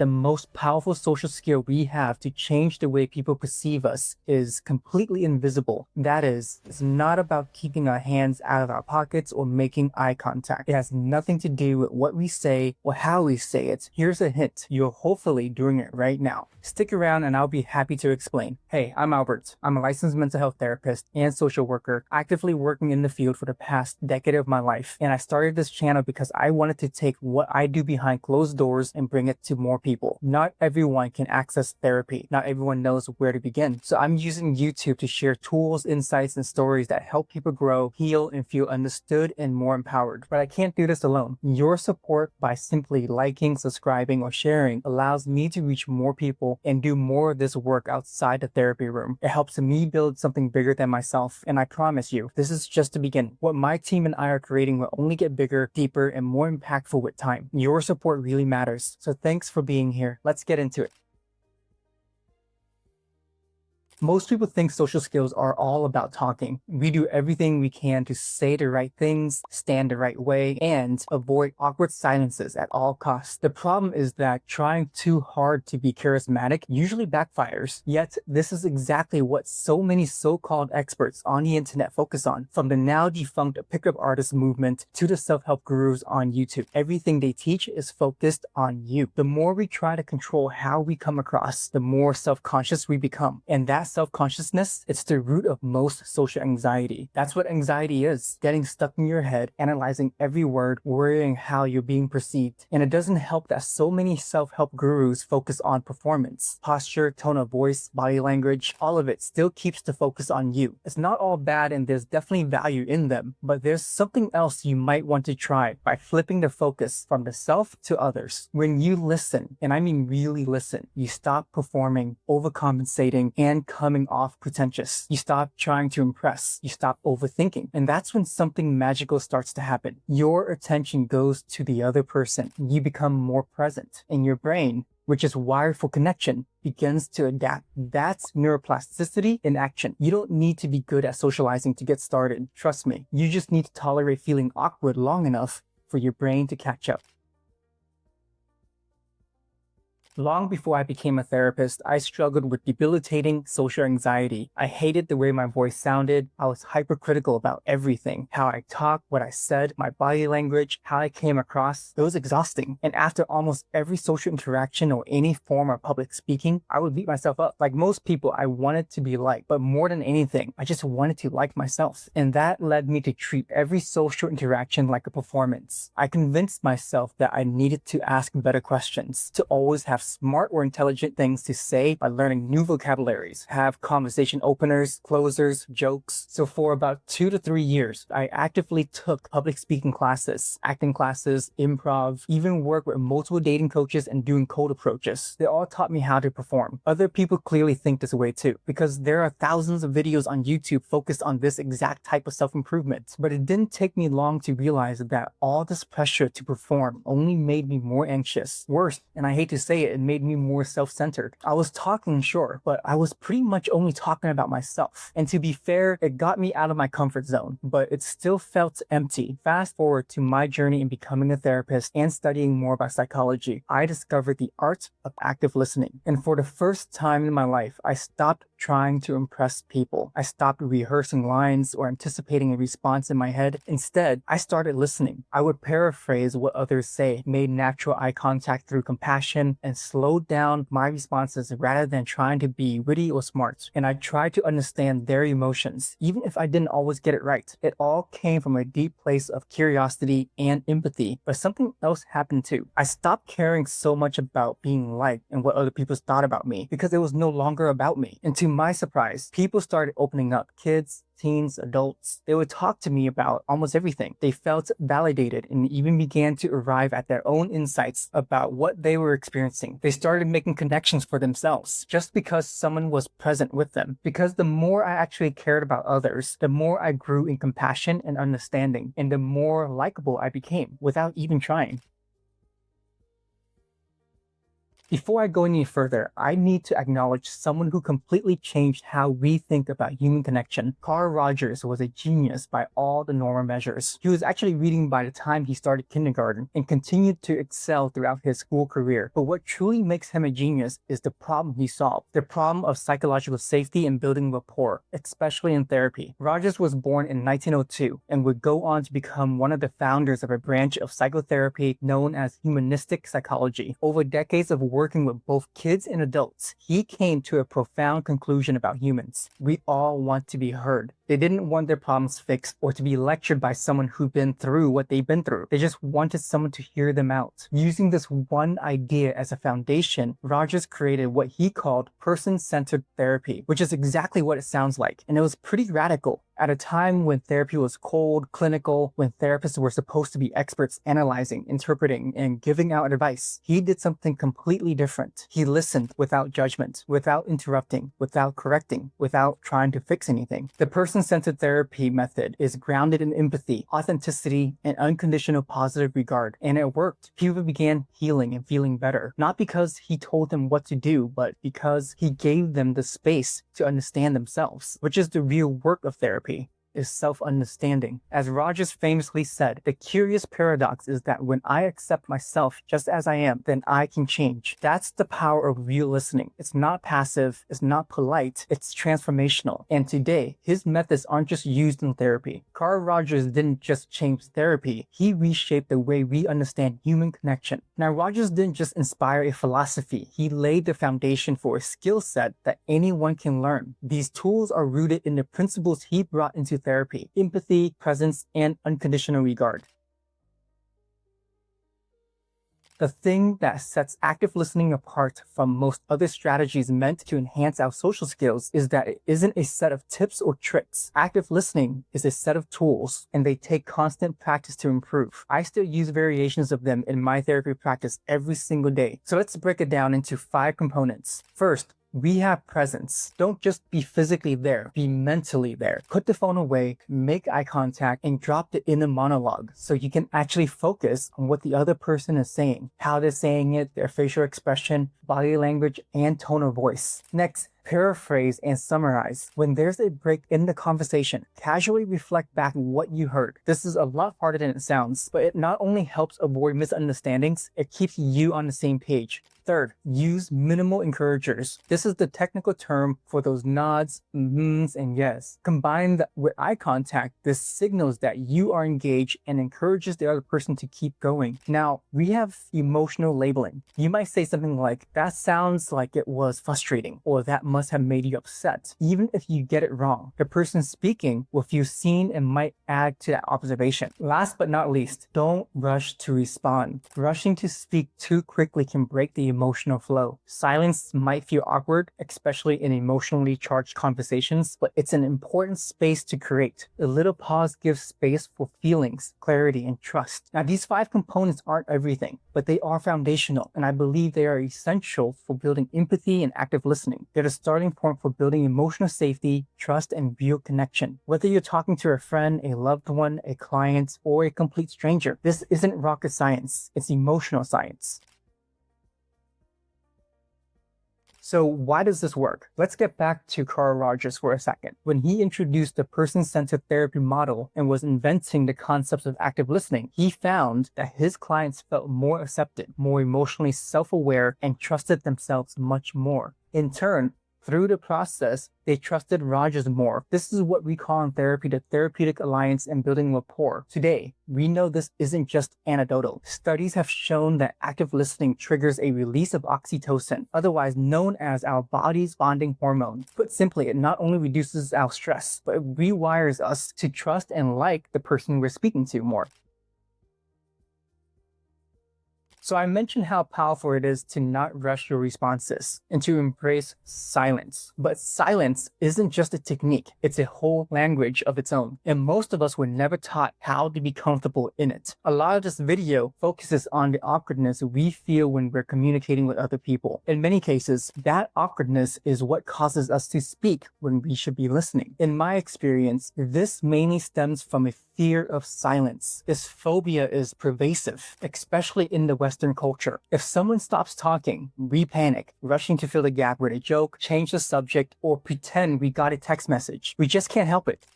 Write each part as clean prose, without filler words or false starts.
the most powerful social skill we have to change the way people perceive us is completely invisible. That is, it's not about keeping our hands out of our pockets or making eye contact. It has nothing to do with what we say or how we say it. Here's a hint. You're hopefully doing it right now. Stick around and I'll be happy to explain. Hey, I'm Albert. I'm a licensed mental health therapist and social worker, actively working in the field for the past decade of my life. And I started this channel because I wanted to take what I do behind closed doors and bring it to more people. Not everyone can access therapy. Not everyone knows where to begin. So I'm using YouTube to share tools, insights, and stories that help people grow, heal, and feel understood and more empowered. But I can't do this alone. Your support by simply liking, subscribing, or sharing allows me to reach more people and do more of this work outside the therapy room. It helps me build something bigger than myself. And I promise you, this is just the beginning. What my team and I are creating will only get bigger, deeper, and more impactful with time. Your support really matters. So thanks for being here. Let's get into it. Most people think social skills are all about talking. We do everything we can to say the right things, stand the right way, and avoid awkward silences at all costs. The problem is that trying too hard to be charismatic usually backfires. Yet, this is exactly what so many so-called experts on the internet focus on. From the now defunct pickup artist movement to the self-help gurus on YouTube, everything they teach is focused on you. The more we try to control how we come across, the more self-conscious we become. And that self-consciousness, it's the root of most social anxiety. That's what anxiety is. Getting stuck in your head, analyzing every word, worrying how you're being perceived. And it doesn't help that so many self-help gurus focus on performance. Posture, tone of voice, body language, all of it still keeps the focus on you. It's not all bad and there's definitely value in them, but there's something else you might want to try by flipping the focus from the self to others. When you listen, and I mean really listen, you stop performing, overcompensating, and coming off pretentious. You stop trying to impress. You stop overthinking. And that's when something magical starts to happen. Your attention goes to the other person. You become more present. And your brain, which is wired for connection, begins to adapt. That's neuroplasticity in action. You don't need to be good at socializing to get started. Trust me. You just need to tolerate feeling awkward long enough for your brain to catch up. Long before I became a therapist, I struggled with debilitating social anxiety. I hated the way my voice sounded. I was hypercritical about everything. How I talked, what I said, my body language, how I came across. It was exhausting. And after almost every social interaction or any form of public speaking, I would beat myself up. Like most people, I wanted to be liked, but more than anything, I just wanted to like myself. And that led me to treat every social interaction like a performance. I convinced myself that I needed to ask better questions, to always have smart or intelligent things to say by learning new vocabularies, have conversation openers, closers, jokes. So for about 2 to 3 years, I actively took public speaking classes, acting classes, improv, even worked with multiple dating coaches and doing cold approaches. They all taught me how to perform. Other people clearly think this way too, because there are thousands of videos on YouTube focused on this exact type of self-improvement. But it didn't take me long to realize that all this pressure to perform only made me more anxious. Worse, and I hate to say it, it made me more self-centered. I was talking, sure, but I was pretty much only talking about myself. And to be fair, it got me out of my comfort zone, but it still felt empty. Fast forward to my journey in becoming a therapist and studying more about psychology, I discovered the art of active listening. And for the first time in my life, I stopped trying to impress people. I stopped rehearsing lines or anticipating a response in my head. Instead, I started listening. I would paraphrase what others say, made natural eye contact through compassion, and slowed down my responses rather than trying to be witty or smart. And I tried to understand their emotions, even if I didn't always get it right. It all came from a deep place of curiosity and empathy. But something else happened too. I stopped caring so much about being liked and what other people thought about me because it was no longer about me. And to my surprise, people started opening up. Kids, teens, adults, they would talk to me about almost everything. They felt validated and even began to arrive at their own insights about what they were experiencing. They started making connections for themselves just because someone was present with them. Because the more I actually cared about others, the more I grew in compassion and understanding, and the more likable I became without even trying. Before I go any further, I need to acknowledge someone who completely changed how we think about human connection. Carl Rogers was a genius by all the normal measures. He was actually reading by the time he started kindergarten and continued to excel throughout his school career. But what truly makes him a genius is the problem he solved, the problem of psychological safety and building rapport, especially in therapy. Rogers was born in 1902 and would go on to become one of the founders of a branch of psychotherapy known as humanistic psychology. Over decades of working with both kids and adults, he came to a profound conclusion about humans. We all want to be heard. They didn't want their problems fixed or to be lectured by someone who'd been through what they've been through. They just wanted someone to hear them out. Using this one idea as a foundation, Rogers created what he called person-centered therapy, which is exactly what it sounds like. And it was pretty radical. At a time when therapy was cold, clinical, when therapists were supposed to be experts analyzing, interpreting, and giving out advice, he did something completely different. He listened without judgment, without interrupting, without correcting, without trying to fix anything. The person-centered therapy method is grounded in empathy, authenticity, and unconditional positive regard. And it worked. People began healing and feeling better, not because he told them what to do, but because he gave them the space to understand themselves, which is the real work of therapy. Is self-understanding. As Rogers famously said, the curious paradox is that when I accept myself just as I am, then I can change. That's the power of real listening. It's not passive, it's not polite, it's transformational. And today, his methods aren't just used in therapy. Carl Rogers didn't just change therapy, he reshaped the way we understand human connection. Now, Rogers didn't just inspire a philosophy, he laid the foundation for a skill set that anyone can learn. These tools are rooted in the principles he brought into therapy: empathy, presence, and unconditional regard. The thing that sets active listening apart from most other strategies meant to enhance our social skills is that it isn't a set of tips or tricks. Active listening is a set of tools, and they take constant practice to improve. I still use variations of them in my therapy practice every single day. So let's break it down into 5 components. First, we have presence. Don't just be physically there, be mentally there. Put the phone away, make eye contact, and drop the inner monologue so you can actually focus on what the other person is saying, how they're saying it, their facial expression, body language, and tone of voice. Next, paraphrase and summarize. When there's a break in the conversation, casually reflect back what you heard. This is a lot harder than it sounds, but it not only helps avoid misunderstandings, it keeps you on the same page. Third, use minimal encouragers. This is the technical term for those nods, and yes. Combined with eye contact, this signals that you are engaged and encourages the other person to keep going. Now, we have emotional labeling. You might say something like, that sounds like it was frustrating, or that must have made you upset. Even if you get it wrong, the person speaking will feel seen and might add to that observation. Last but not least, don't rush to respond. Rushing to speak too quickly can break the emotional flow. Silence might feel awkward, especially in emotionally charged conversations, but it's an important space to create. A little pause gives space for feelings, clarity, and trust. Now, these 5 components aren't everything, but they are foundational, and I believe they are essential for building empathy and active listening. They're the starting point for building emotional safety, trust, and real connection. Whether you're talking to a friend, a loved one, a client, or a complete stranger, this isn't rocket science, it's emotional science. So why does this work? Let's get back to Carl Rogers for a second. When he introduced the person-centered therapy model and was inventing the concepts of active listening, he found that his clients felt more accepted, more emotionally self-aware, and trusted themselves much more. In turn, through the process, they trusted Rogers more. This is what we call in therapy the therapeutic alliance and building rapport. Today, we know this isn't just anecdotal. Studies have shown that active listening triggers a release of oxytocin, otherwise known as our body's bonding hormone. Put simply, it not only reduces our stress, but it rewires us to trust and like the person we're speaking to more. So I mentioned how powerful it is to not rush your responses and to embrace silence. But silence isn't just a technique, it's a whole language of its own. And most of us were never taught how to be comfortable in it. A lot of this video focuses on the awkwardness we feel when we're communicating with other people. In many cases, that awkwardness is what causes us to speak when we should be listening. In my experience, this mainly stems from a fear of silence. This phobia is pervasive, especially in the Western Western culture. If someone stops talking, we panic, rushing to fill the gap with a joke, change the subject, or pretend we got a text message. We just can't help it.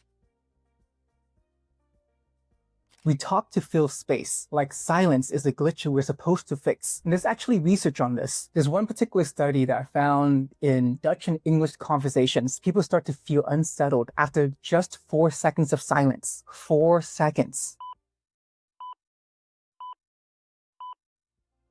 We talk to fill space, like silence is a glitch we're supposed to fix. And there's actually research on this. There's one particular study that I found in Dutch and English conversations. People start to feel unsettled after just 4 seconds of silence. 4 seconds.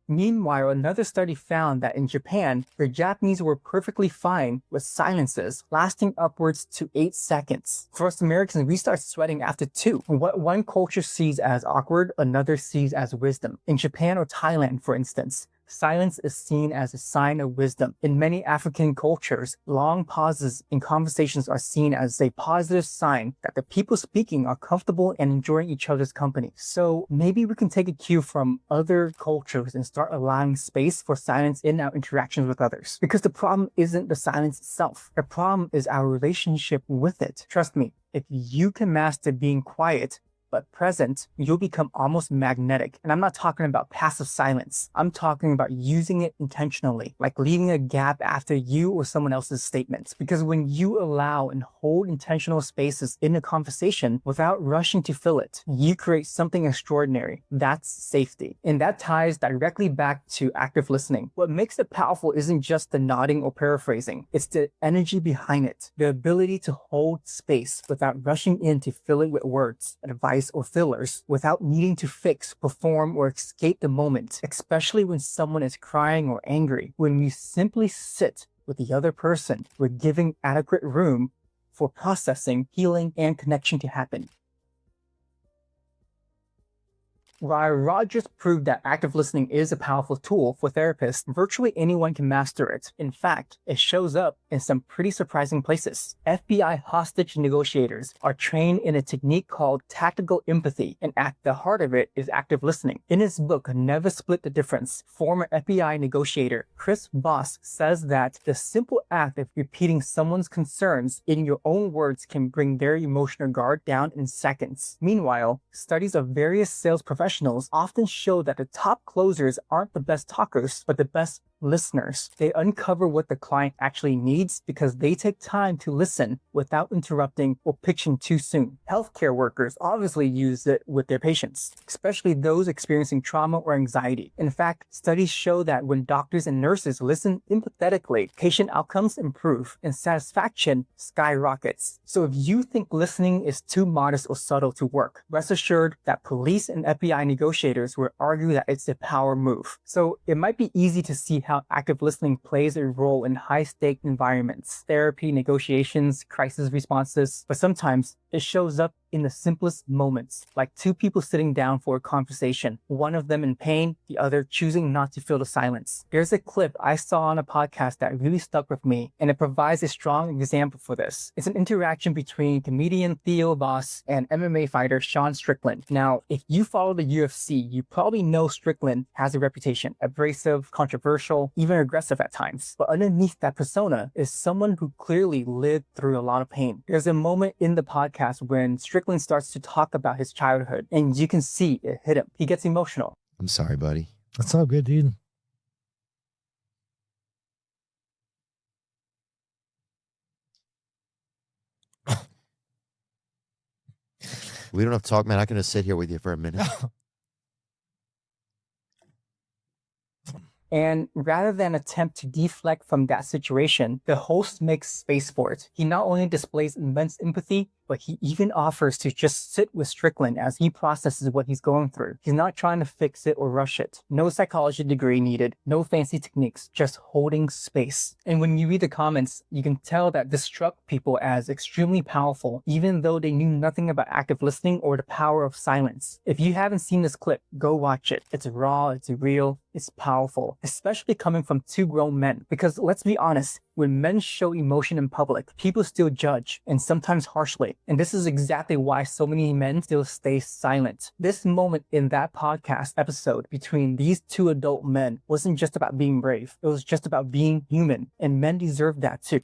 Meanwhile, another study found that in Japan, the Japanese were perfectly fine with silences lasting upwards to 8 seconds. For us Americans, we start sweating after 2. What one culture sees as awkward, another sees as wisdom. In Japan or Thailand, for instance, silence is seen as a sign of wisdom. In many African cultures, long pauses in conversations are seen as a positive sign that the people speaking are comfortable and enjoying each other's company. So maybe we can take a cue from other cultures and start allowing space for silence in our interactions with others. Because the problem isn't the silence itself. The problem is our relationship with it. Trust me, if you can master being quiet, but present, you'll become almost magnetic. And I'm not talking about passive silence. I'm talking about using it intentionally, like leaving a gap after you or someone else's statements. Because when you allow and hold intentional spaces in a conversation without rushing to fill it, you create something extraordinary. That's safety. And that ties directly back to active listening. What makes it powerful isn't just the nodding or paraphrasing. It's the energy behind it. The ability to hold space without rushing in to fill it with words, advice, or fillers, without needing to fix, perform, or escape the moment, especially when someone is crying or angry. When we simply sit with the other person, we're giving adequate room for processing, healing, and connection to happen. While Rogers proved that active listening is a powerful tool for therapists, virtually anyone can master it. In fact, it shows up in some pretty surprising places. FBI hostage negotiators are trained in a technique called tactical empathy, and at the heart of it is active listening. In his book, Never Split the Difference, former FBI negotiator Chris Voss says that the simple act of repeating someone's concerns in your own words can bring their emotional guard down in seconds. Meanwhile, studies of various sales professionals often show that the top closers aren't the best talkers, but the best listeners. They uncover what the client actually needs because they take time to listen without interrupting or pitching too soon. Healthcare workers obviously use it with their patients, especially those experiencing trauma or anxiety. In fact, studies show that when doctors and nurses listen empathetically, patient outcomes improve and satisfaction skyrockets. So if you think listening is too modest or subtle to work, rest assured that police and FBI negotiators will argue that it's a power move. So it might be easy to see how active listening plays a role in high-stake environments, therapy, negotiations, crisis responses, but sometimes it shows up in the simplest moments, like two people sitting down for a conversation, one of them in pain, the other choosing not to fill the silence. There's a clip I saw on a podcast that really stuck with me, and it provides a strong example for this. It's an interaction between comedian Theo and MMA fighter Sean Strickland. Now, if you follow the UFC, you probably know Strickland has a reputation, abrasive, controversial, even aggressive at times. But underneath that persona is someone who clearly lived through a lot of pain. There's a moment in the podcast when Strickland starts to talk about his childhood, and you can see it hit him. He gets emotional. I'm sorry, buddy. That's all good, dude. We don't have to talk, man. I can just sit here with you for a minute. And rather than attempt to deflect from that situation, the host makes space for it. He not only displays immense empathy, but he even offers to just sit with Strickland as he processes what he's going through. He's not trying to fix it or rush it. No psychology degree needed, no fancy techniques, just holding space. And when you read the comments, you can tell that this struck people as extremely powerful, even though they knew nothing about active listening or the power of silence. If you haven't seen this clip, go watch it. It's raw, it's real, it's powerful, especially coming from two grown men. Because let's be honest, when men show emotion in public, people still judge, and sometimes harshly. And this is exactly why so many men still stay silent. This moment in that podcast episode between these two adult men wasn't just about being brave. It was just about being human. And men deserve that too.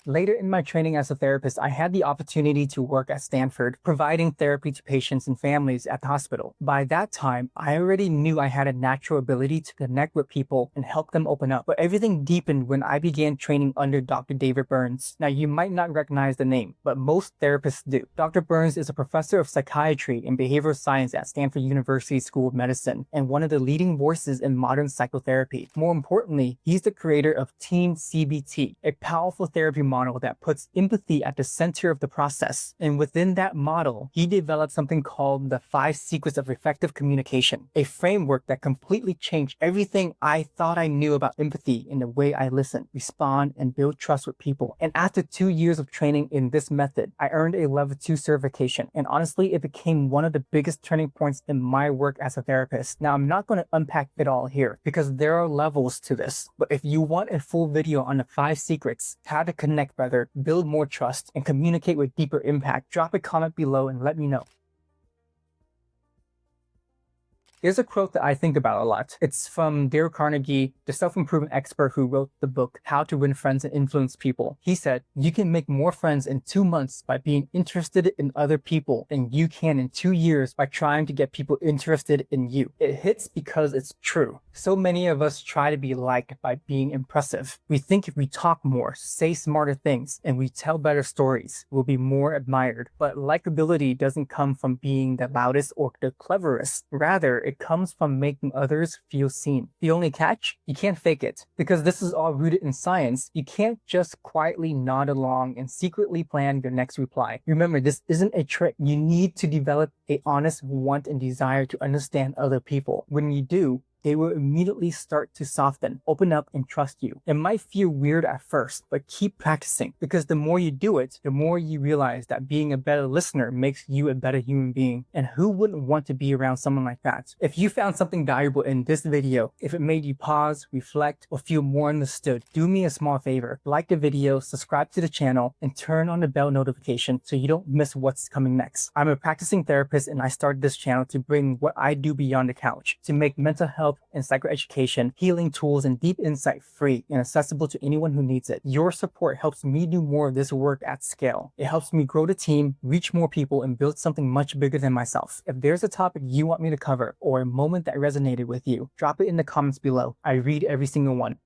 Later in my training as a therapist, I had the opportunity to work at Stanford, providing therapy to patients and families at the hospital. By that time, I already knew I had a natural ability to connect with people and help them open up. But everything deepened when I began training under Dr. David Burns. Now, you might not recognize the name, but most therapists do. Dr. Burns is a professor of psychiatry and behavioral science at Stanford University School of Medicine and one of the leading voices in modern psychotherapy. More importantly, he's the creator of Team CBT, a powerful therapy model that puts empathy at the center of the process. And within that model, he developed something called the 5 Secrets of Effective Communication, a framework that completely changed everything I thought I knew about empathy in the way I listen, respond, and build trust with people. And after 2 years of training in this method, I earned a level 2 certification. And honestly, it became one of the biggest turning points in my work as a therapist. Now, I'm not going to unpack it all here because there are levels to this. But if you want a full video on the 5 secrets, how to connect better, build more trust, and communicate with deeper impact, drop a comment below and let me know. Here's a quote that I think about a lot. It's from Dale Carnegie, the self-improvement expert who wrote the book, How to Win Friends and Influence People. He said, "You can make more friends in 2 months by being interested in other people than you can in 2 years by trying to get people interested in you." It hits because it's true. So many of us try to be liked by being impressive. We think if we talk more, say smarter things, and we tell better stories, we'll be more admired. But likability doesn't come from being the loudest or the cleverest. Rather, it comes from making others feel seen. The only catch? You can't fake it. Because this is all rooted in science, you can't just quietly nod along and secretly plan your next reply. Remember, this isn't a trick. You need to develop an honest want and desire to understand other people. When you do, they will immediately start to soften, open up, and trust you. It might feel weird at first, but keep practicing, because the more you do it, the more you realize that being a better listener makes you a better human being. And who wouldn't want to be around someone like that? If you found something valuable in this video, if it made you pause, reflect, or feel more understood, do me a small favor. Like the video, subscribe to the channel, and turn on the bell notification so you don't miss what's coming next. I'm a practicing therapist, and I started this channel to bring what I do beyond the couch, to make mental health and psychoeducation, healing tools, and deep insight free and accessible to anyone who needs it. Your support helps me do more of this work at scale. It helps me grow the team, reach more people, and build something much bigger than myself. If there's a topic you want me to cover or a moment that resonated with you, drop it in the comments below. I read every single one.